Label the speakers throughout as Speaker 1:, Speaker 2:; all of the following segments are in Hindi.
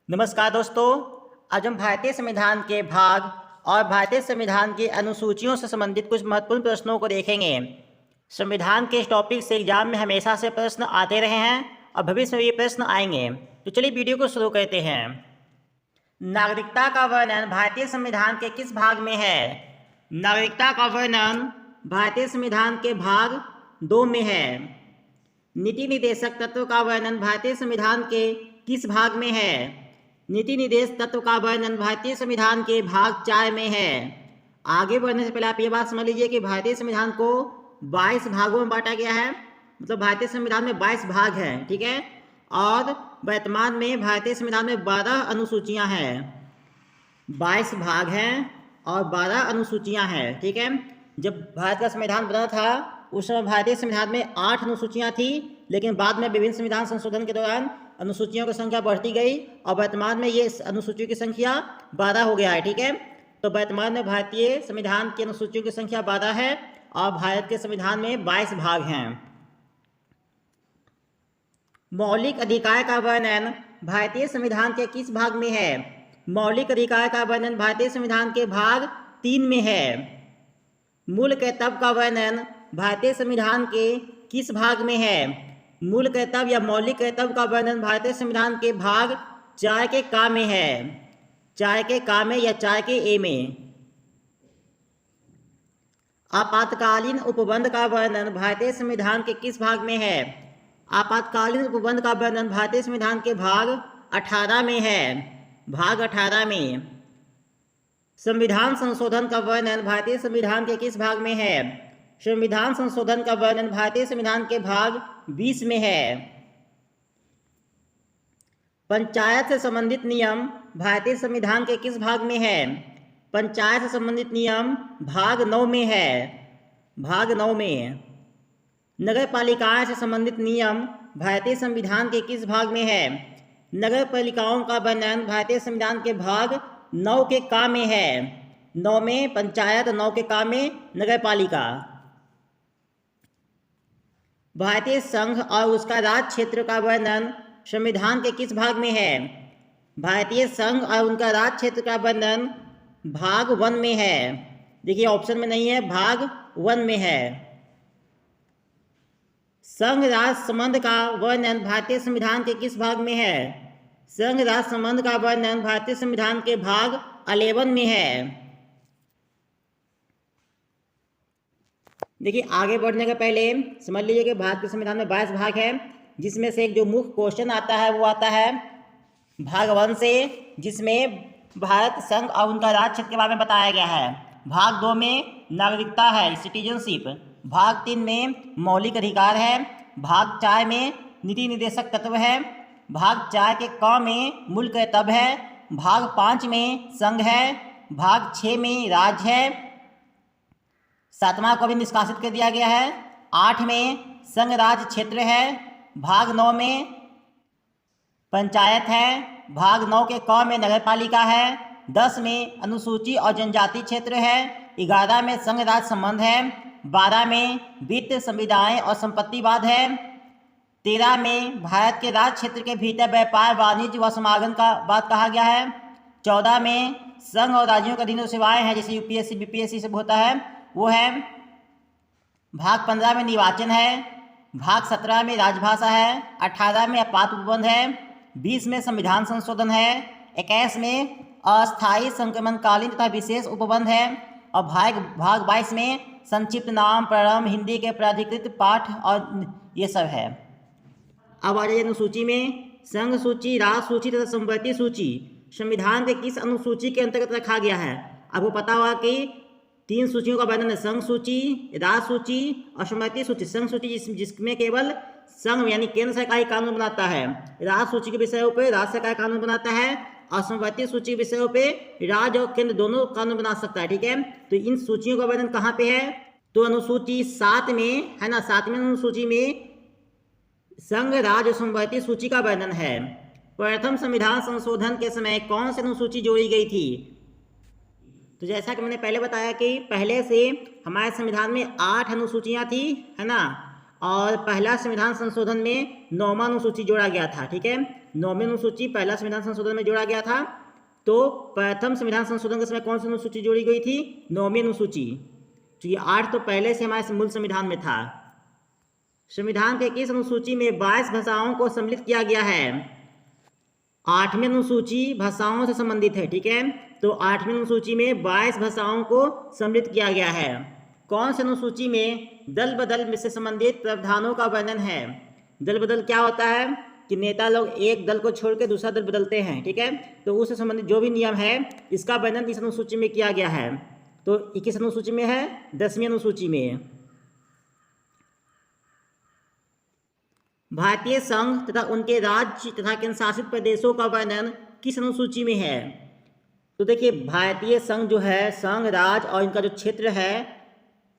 Speaker 1: नमस्कार दोस्तों। आज हम भारतीय संविधान के भाग और भारतीय संविधान की अनुसूचियों से संबंधित कुछ महत्वपूर्ण प्रश्नों को देखेंगे। संविधान के इस टॉपिक से एग्जाम में हमेशा से प्रश्न आते रहे हैं और भविष्य में ये प्रश्न आएंगे। तो चलिए वीडियो को शुरू करते हैं। नागरिकता का वर्णन भारतीय संविधान के किस भाग में है? नागरिकता का वर्णन भारतीय संविधान के भाग 2 में है। नीति निर्देशक तत्व का वर्णन भारतीय संविधान के किस भाग में है? नीति निर्देश तत्व का वर्णन भारतीय संविधान के भाग 4 में है। आगे बढ़ने से पहले आप ये बात समझ लीजिए कि भारतीय संविधान को 22 भागों में बांटा गया है। मतलब भारतीय संविधान में 22 भाग हैं, ठीक है। और वर्तमान में भारतीय संविधान में 12 अनुसूचियां हैं। 22 भाग हैं और 12 अनुसूचियां हैं, ठीक है। जब भारत का संविधान बना था उस समय भारतीय संविधान में 8 अनुसूचियां थी, लेकिन बाद में विभिन्न संविधान संशोधन के दौरान अनुसूचियों की संख्या बढ़ती गई और वर्तमान में ये अनुसूचियों की संख्या 12 हो गया है, ठीक है। तो वर्तमान में भारतीय संविधान की अनुसूचियों की संख्या 12 है और भारत के संविधान में 22 भाग हैं। मौलिक अधिकार का वर्णन भारतीय संविधान के किस भाग में है? मौलिक अधिकार का वर्णन भारतीय संविधान के भाग 3 में है। मूल कर्तव्य का वर्णन भारतीय संविधान के किस भाग में है? मूल कर्तव्य या मौलिक कर्तव्य का वर्णन भारतीय संविधान के भाग 4 के का में है। 4 के का में या 4 के ए में। आपातकालीन उपबंध का वर्णन भारतीय संविधान के किस भाग में है? आपातकालीन उपबंध का वर्णन भारतीय संविधान के भाग 18 में है। भाग 18 में। संविधान संशोधन का वर्णन भारतीय संविधान के किस भाग में है? संविधान संशोधन का वर्णन भारतीय संविधान के भाग 20 में है। पंचायत से संबंधित नियम भारतीय संविधान के किस भाग में है? पंचायत से संबंधित नियम भाग 9 में है। भाग 9 में। नगर पालिकाएं से संबंधित नियम भारतीय संविधान के किस भाग में है? नगर पालिकाओं का वर्णन भारतीय संविधान के भाग 9 के का में है। 9 में पंचायत, 9 के का में नगर पालिका। भारतीय संघ और उसका राज्य क्षेत्र का वर्णन संविधान के किस भाग में है? भारतीय संघ और उनका राज्य क्षेत्र का वर्णन भाग 1 में है। देखिए ऑप्शन में नहीं है, भाग 1 में है। संघ राज्य संबंध का वर्णन भारतीय संविधान के किस भाग में है? संघ राज्य संबंध का वर्णन भारतीय संविधान के भाग 11 में है। देखिए आगे बढ़ने के पहले समझ लीजिए कि भारत के संविधान में 22 भाग है, जिसमें से एक जो मुख्य क्वेश्चन आता है वो आता है भाग 1 से, जिसमें भारत संघ और उनका राज्य क्षेत्र के बारे में बताया गया है। भाग 2 में नागरिकता है, सिटीजनशिप। भाग 3 में मौलिक अधिकार है। भाग 4 में नीति निर्देशक तत्व है। भाग 4 के क में मूल कर्तव्य है। भाग 5 में संघ है। भाग 6 में राज्य है। 7वां को भी निष्कासित कर दिया गया है। 8 में संघ राज्य क्षेत्र है। भाग 9 में पंचायत है। भाग 9 के क में नगर पालिका है। 10 में अनुसूची और जनजाति क्षेत्र है। 11 में संघ राज्य संबंध है। 12 में वित्त, संविदाएं और संपत्तिवाद है। 13 में भारत के राज्य क्षेत्र के भीतर व्यापार, वाणिज्य व समागम का बात कहा गया है। 14 में संघ और राज्यों के अधीन सेवाएं हैं, जैसे यूपीएससी, बीपीएससी सब होता है, वो है। भाग 15 में निर्वाचन है। भाग 17 में राजभाषा है। 18 में आपात उपबंध है। 20 में संविधान संशोधन है। 21 में अस्थायी संक्रमणकालीन तथा विशेष उपबंध है। और भाग 22 में संक्षिप्त नाम, प्रारंभ, हिंदी के प्राधिकृत पाठ और ये सब है। अब आ जाइए अनुसूची में। संघ सूची, राज्य सूची तथा समवर्ती सूची संविधान के किस अनुसूची के अंतर्गत रखा गया है? आपको पता होगा कि 3 सूचियों का वर्णन है, संघ सूची, राज्य सूची और समवर्ती सूची। संघ सूची जिसमें केवल संघ यानी केंद्र सरकार ही कानून बनाता है। राज्य सूची के विषयों पे राज्य सरकार कानून बनाता है और समवर्ती सूची के विषयों पे राज्य और केंद्र दोनों कानून बना सकता है, ठीक है। तो इन सूचियों का वर्णन कहाँ पे है? तो अनुसूची 7 में है ना। 7वीं अनुसूची में संघ, राज्य और समवर्ती सूची का वर्णन है। प्रथम संविधान संशोधन के समय कौन सी अनुसूची जोड़ी गई थी? तो जैसा कि मैंने पहले बताया कि पहले से हमारे संविधान में 8 अनुसूचियां थी, है ना। और पहला संविधान संशोधन में 9वां अनुसूची जोड़ा गया था, ठीक है। 9वीं अनुसूची पहला संविधान संशोधन में जोड़ा गया था। तो प्रथम संविधान संशोधन के समय कौन सी अनुसूची जोड़ी गई थी? 9वीं अनुसूची। क्योंकि 8 तो पहले से हमारे मूल संविधान में था। संविधान के किस अनुसूची में 22 भाषाओं को सम्मिलित किया गया है? 8वीं अनुसूची भाषाओं से संबंधित है, ठीक है। तो 8वीं अनुसूची में 22 भाषाओं को सम्मिलित किया गया है। कौन सी अनुसूची में दल बदल से संबंधित प्रावधानों का वर्णन है? दल बदल क्या होता है कि नेता लोग एक दल को छोड़ के दूसरा दल बदलते हैं, ठीक है। तो उससे संबंधित जो भी नियम है इसका वर्णन इस अनुसूची में किया गया है। तो किस अनुसूची में है? 10वीं अनुसूची में। भारतीय संघ तथा उनके राज्य तथा केंद्र शासित प्रदेशों का वर्णन किस अनुसूची में है? तो देखिए, भारतीय संघ जो है, संघ, राज्य और इनका जो क्षेत्र है,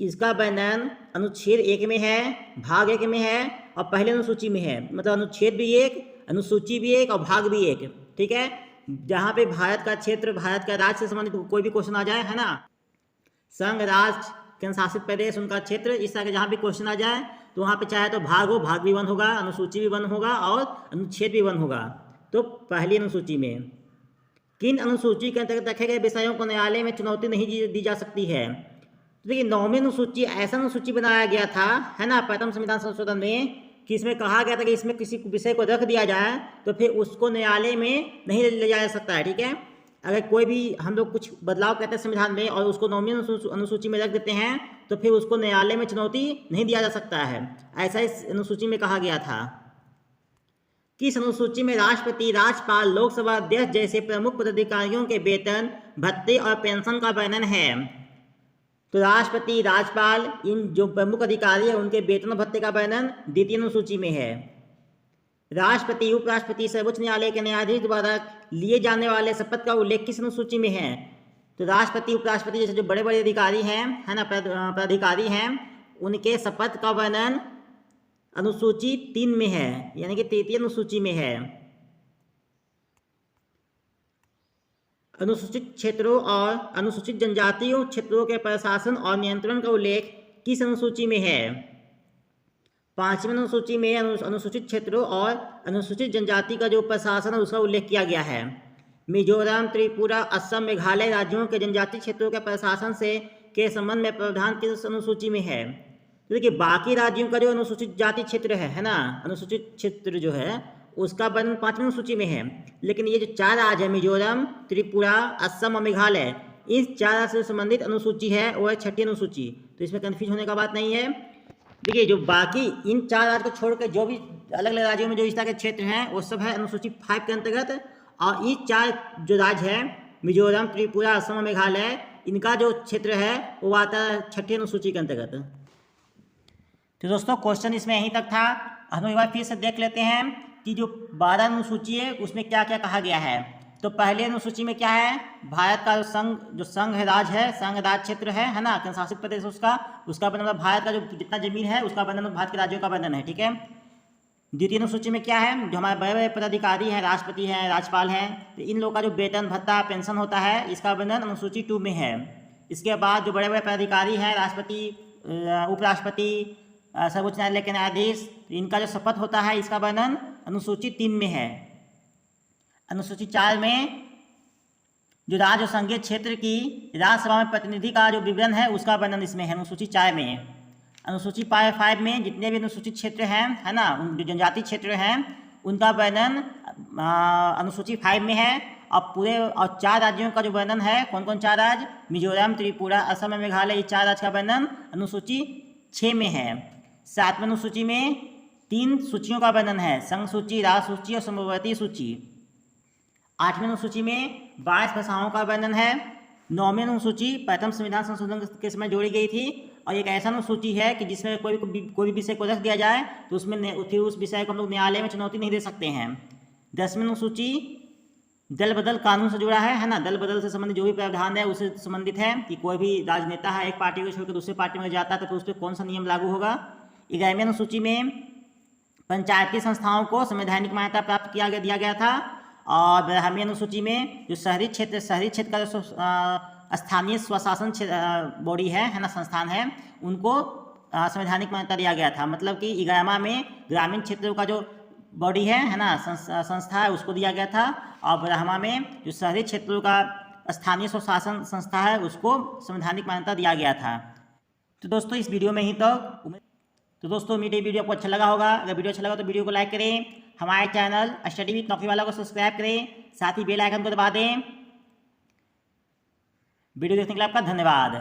Speaker 1: इसका वर्णन अनुच्छेद 1 में है, भाग 1 में है और पहले अनुसूची में है। मतलब अनुच्छेद भी 1, अनुसूची भी 1 और भाग भी 1, ठीक है। जहाँ पे भारत का क्षेत्र, भारत का राज्य से संबंधित कोई भी क्वेश्चन आ जाए, है ना, संघ, राज्य, केंद्र शासित प्रदेश, उनका क्षेत्र, इस तरह के जहाँ भी क्वेश्चन आ जाए तो वहाँ पे चाहे तो भाग हो, भाग भी 1 होगा, अनुसूची भी 1 होगा और अनुच्छेद भी 1 होगा। तो पहली अनुसूची में किन अनुसूची के अंतर्गत रखे गए विषयों को न्यायालय में चुनौती नहीं दी जा सकती है? तो देखिए, 9वीं अनुसूची ऐसा अनुसूची बनाया गया था, है ना, प्रथम संविधान संशोधन में, कि इसमें कहा गया था कि इसमें किसी विषय को रख दिया जाए तो फिर उसको न्यायालय में नहीं ले जाया जा सकता है, ठीक है। अगर कोई भी हम लोग कुछ बदलाव करते हैं संविधान में और उसको 9वीं अनुसूची में रख देते हैं तो फिर उसको न्यायालय में चुनौती नहीं दिया जा सकता है। ऐसा इस अनुसूची में कहा गया था। किस अनुसूची में राष्ट्रपति, राज्यपाल, लोकसभा अध्यक्ष जैसे प्रमुख पदाधिकारियों के वेतन, भत्ते और पेंशन का वर्णन है? तो राष्ट्रपति, राज्यपाल, इन जो प्रमुख अधिकारी हैं उनके वेतन और भत्ते का वर्णन 2वीं अनुसूची में है। राष्ट्रपति, उपराष्ट्रपति, सर्वोच्च न्यायालय के न्यायाधीश द्वारा लिए जाने वाले शपथ का उल्लेख किस अनुसूची में है? तो राष्ट्रपति, उपराष्ट्रपति जैसे जो बड़े बड़े अधिकारी हैं, है ना, पदाधिकारी हैं, उनके शपथ का वर्णन अनुसूची 3 में है, यानी कि 3वीं अनुसूची में है। अनुसूचित क्षेत्रों और अनुसूचित जनजातियों क्षेत्रों के प्रशासन और नियंत्रण का उल्लेख किस अनुसूची में है? 5वीं अनुसूची में अनुसूचित क्षेत्रों और अनुसूचित जनजाति का जो प्रशासन है उसका उल्लेख किया गया है। मिजोरम, त्रिपुरा, असम, मेघालय राज्यों के जनजातीय क्षेत्रों के प्रशासन से के संबंध में प्रावधान किस अनुसूची में है? तो देखिए, बाकी राज्यों का जो अनुसूचित जाति क्षेत्र है ना, अनुसूचित क्षेत्र जो है उसका वर्णन 5वीं अनुसूची में है। लेकिन ये जो 4 राज्य है, मिजोरम, त्रिपुरा, असम और मेघालय, इस 4 राज्य से संबंधित अनुसूची है वो है 6वीं अनुसूची। तो इसमें कन्फ्यूज होने का बात नहीं है। देखिए, जो बाकी इन 4 राज्य को छोड़ के जो भी अलग अलग राज्यों में जो इस तरह के क्षेत्र हैं वो सब है अनुसूची 5 के अंतर्गत। और ये 4 जो राज्य है, मिजोरम, त्रिपुरा, असम और मेघालय, इनका जो क्षेत्र है वो आता है 6वीं अनुसूची के अंतर्गत। तो दोस्तों, क्वेश्चन इसमें यहीं तक था। हम एक बार फिर से देख लेते हैं कि जो 12 अनुसूची है उसमें क्या क्या कहा गया है। तो पहले अनुसूची में क्या है? भारत का जो संघ है, राज्य है, संघ राज्य क्षेत्र है ना, केंद्र शासित प्रदेश उसका वर्णन, भारत का जो जितना जमीन है उसका वर्णन, भारत के राज्यों का वर्णन है, ठीक है। 2वीं अनुसूची में क्या है? जो हमारे बड़े बड़े पदाधिकारी हैं, राष्ट्रपति हैं, राज्यपाल हैं, तो इन लोगों का जो वेतन, भत्ता, पेंशन होता है, इसका वर्णन अनुसूची 2 में है। इसके बाद जो बड़े बड़े पदाधिकारी हैं, राष्ट्रपति, उपराष्ट्रपति, सर्वोच्च न्यायालय के न्यायाधीश, इनका जो शपथ होता है इसका वर्णन अनुसूची 3 में है। अनुसूची 4 में जो राज्य और संघीय क्षेत्र की राज्यसभा में प्रतिनिधि का जो विवरण है उसका वर्णन इसमें है, अनुसूची 4 में। अनुसूची 5 में जितने भी अनुसूचित क्षेत्र हैं, है ना, जो जनजातीय क्षेत्र हैं, उनका वर्णन अनुसूची 5 में है। और 4 राज्यों का जो वर्णन है, कौन कौन 4 राज्य? मिजोरम, त्रिपुरा, असम और मेघालय, इस 4 राज्य का वर्णन अनुसूची 6 में है। 7वीं अनुसूची में 3 सूचियों का वर्णन है, संघ सूची, राज्य सूची और समवर्ती सूची। 8वीं अनुसूची में 22 भाषाओं का वर्णन है। 9वीं अनुसूची प्रथम संविधान संशोधन के समय जोड़ी गई थी और एक ऐसा अनुसूची है कि जिसमें कोई भी विषय को रख दिया जाए तो उसमें फिर उस विषय को हम लोग न्यायालय में चुनौती नहीं दे सकते हैं। 10वीं अनुसूची दल बदल कानून से जुड़ा है ना, दल बदल से संबंधित जो भी प्रावधान है उससे संबंधित है कि कोई भी राजनेता है, एक पार्टी को छोड़कर दूसरी पार्टी में जाता है तो उस पर कौन सा नियम लागू होगा। 11वीं अनुसूची में पंचायती संस्थाओं को संवैधानिक मान्यता प्राप्त दिया गया था। और 12वीं अनुसूची में जो शहरी क्षेत्र का जो स्थानीय स्वशासन बॉडी है ना, संस्थान है, उनको संवैधानिक मान्यता दिया गया था। मतलब कि 11वां में ग्रामीण क्षेत्रों का जो बॉडी है ना, संस्था है, उसको दिया गया था। और ब्राह्मा में जो शहरी क्षेत्रों का स्थानीय स्वशासन संस्था है उसको संवैधानिक मान्यता दिया गया था। तो दोस्तों इस वीडियो में ही तो दोस्तों उम्मीद है वीडियो आपको अच्छा लगा होगा। अगर वीडियो अच्छा लगा तो वीडियो को लाइक करें, हमारे चैनल स्टडी विद नौकरी वाला को सब्सक्राइब करें, साथ ही बेल आइकन को दबा दें। वीडियो देखने के लिए आपका धन्यवाद।